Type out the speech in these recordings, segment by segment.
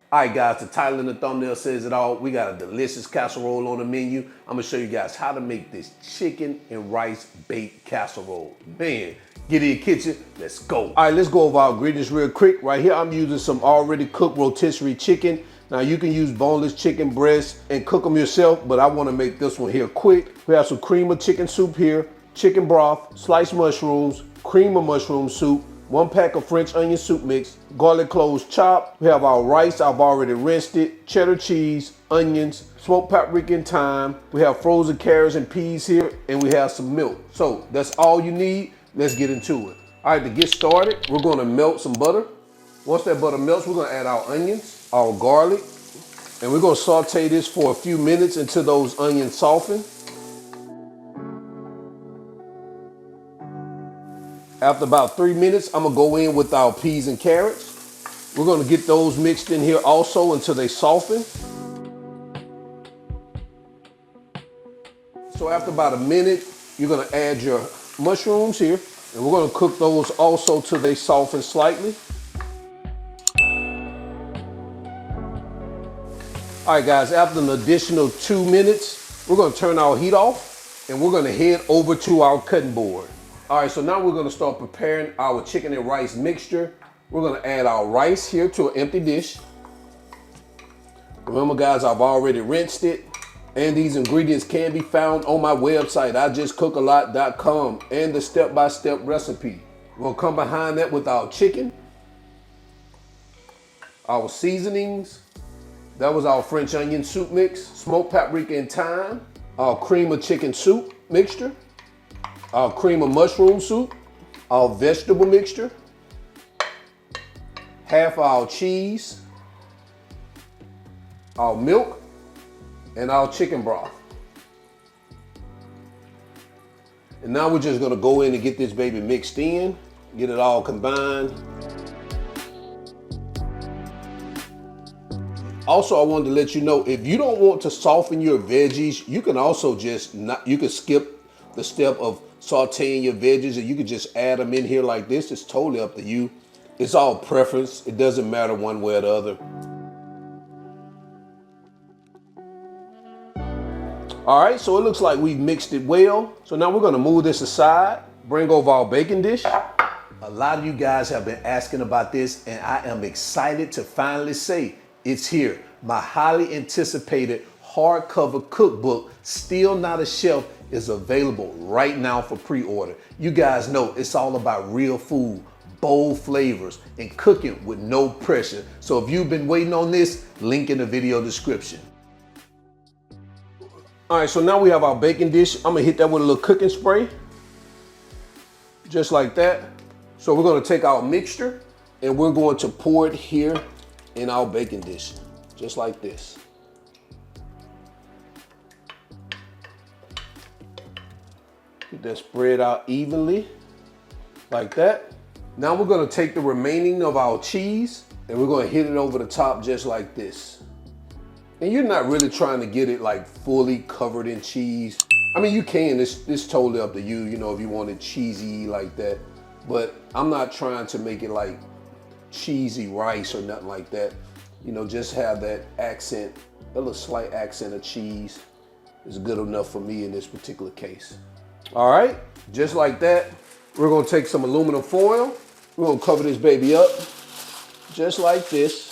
All right, guys, the title in the thumbnail says it all. We got a delicious casserole on the menu. I'm gonna show you guys how to make this chicken and rice baked casserole. Man, get in your kitchen, let's go. All right, let's go over our ingredients real quick. Right here, I'm using some already cooked rotisserie chicken. Now you can use boneless chicken breasts and cook them yourself, but I wanna make this one here quick. We have some cream of chicken soup here, chicken broth, sliced mushrooms, cream of mushroom soup, 1 pack of French onion soup mix, garlic cloves chopped. We have our rice, I've already rinsed it, cheddar cheese, onions, smoked paprika and thyme. We have frozen carrots and peas here, and we have some milk. So that's all you need. Let's get into it. All right, to get started, we're gonna melt some butter. Once that butter melts, we're gonna add our onions, our garlic, and we're gonna saute this for a few minutes until those onions soften. After about 3 minutes, I'm gonna go in with our peas and carrots. We're gonna get those mixed in here also until they soften. So after about a minute, you're gonna add your mushrooms here, and we're gonna cook those also till they soften slightly. All right, guys, after an additional 2 minutes, we're gonna turn our heat off, and we're gonna head over to our cutting board. All right, so now we're gonna start preparing our chicken and rice mixture. We're gonna add our rice here to an empty dish. Remember, guys, I've already rinsed it, and these ingredients can be found on my website, ijustcookalot.com, and the step-by-step recipe. We're gonna come behind that with our chicken, our seasonings. That was our French onion soup mix, smoked paprika and thyme, our cream of chicken soup mixture, our cream of mushroom soup, our vegetable mixture, half our cheese, our milk, and our chicken broth. And now we're just gonna go in and get this baby mixed in, get it all combined. Also, I wanted to let you know, if you don't want to soften your veggies, you can also you can skip the step of sauteing your veggies, and you can just add them in here like this. It's totally up to you. It's all preference. It doesn't matter one way or the other. All right, so it looks like we've mixed it well. So now we're gonna move this aside, bring over our baking dish. A lot of you guys have been asking about this, and I am excited to finally say it's here. My highly anticipated hardcover cookbook, Still Not a Chef, is available right now for pre-order. You guys know it's all about real food, bold flavors, and cooking with no pressure. So if you've been waiting on this, link in the video description. All right, so now we have our baking dish. I'm gonna hit that with a little cooking spray, just like that. So we're gonna take our mixture and we're going to pour it here in our baking dish, just like this. Get that spread out evenly, like that. Now we're gonna take the remaining of our cheese and we're gonna hit it over the top just like this. And you're not really trying to get it like fully covered in cheese. I mean, you can, it's totally up to you, you know, if you want it cheesy like that. But I'm not trying to make it like cheesy rice or nothing like that. You know, just have that accent, a little slight accent of cheese is good enough for me in this particular case. All right, just like that, we're gonna take some aluminum foil. We're gonna cover this baby up, just like this.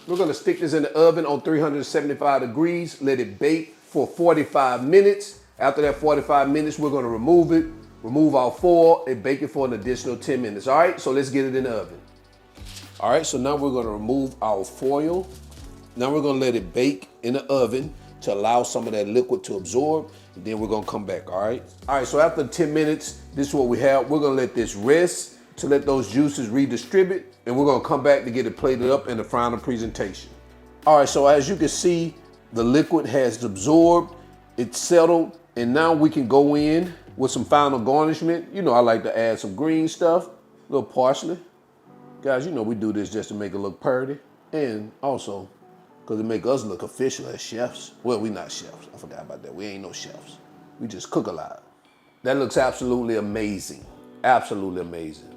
We're gonna stick this in the oven on 375 degrees, let it bake for 45 minutes. After that 45 minutes, we're gonna remove it, remove our foil, and bake it for an additional 10 minutes. All right, so let's get it in the oven. All right, so now we're gonna remove our foil. Now we're gonna let it bake in the oven to allow some of that liquid to absorb, and then we're gonna come back, all right? All right, so after 10 minutes, this is what we have. We're gonna let this rest to let those juices redistribute, and we're gonna come back to get it plated up in the final presentation. All right, so as you can see, the liquid has absorbed, it's settled, and now we can go in with some final garnishment. You know, I like to add some green stuff, a little parsley. Guys, you know we do this just to make it look pretty, and also because it make us look official as chefs. Well, we not chefs. I forgot about that. We ain't no chefs. We just cook a lot. That looks absolutely amazing. Absolutely amazing.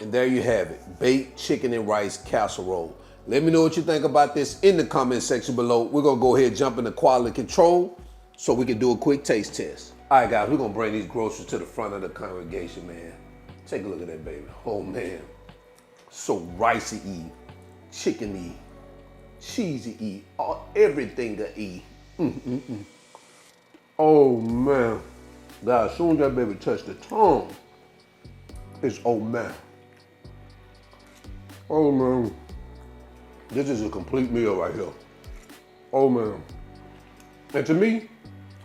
And there you have it, baked chicken and rice casserole. Let me know what you think about this in the comment section below. We're gonna go ahead and jump into quality control so we can do a quick taste test. All right, guys, we're gonna bring these groceries to the front of the congregation, man. Take a look at that, baby. Oh, man. So ricey-y, chicken-y, cheesy-y, everything to eat. Oh, man. God, as soon as that baby touched the tongue, it's oh, man. Oh, man. This is a complete meal right here. Oh, man. And to me,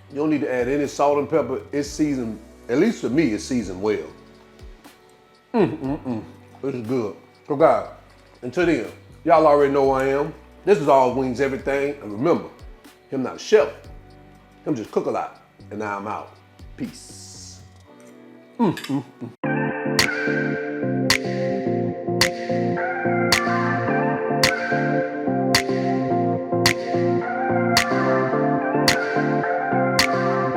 you don't need to add any salt and pepper. It's seasoned, at least to me, it's seasoned well. This is good. So guys, until then, y'all already know who I am. This is All Wings Everything. And remember, him not a chef. Him just cook a lot. And now I'm out. Peace.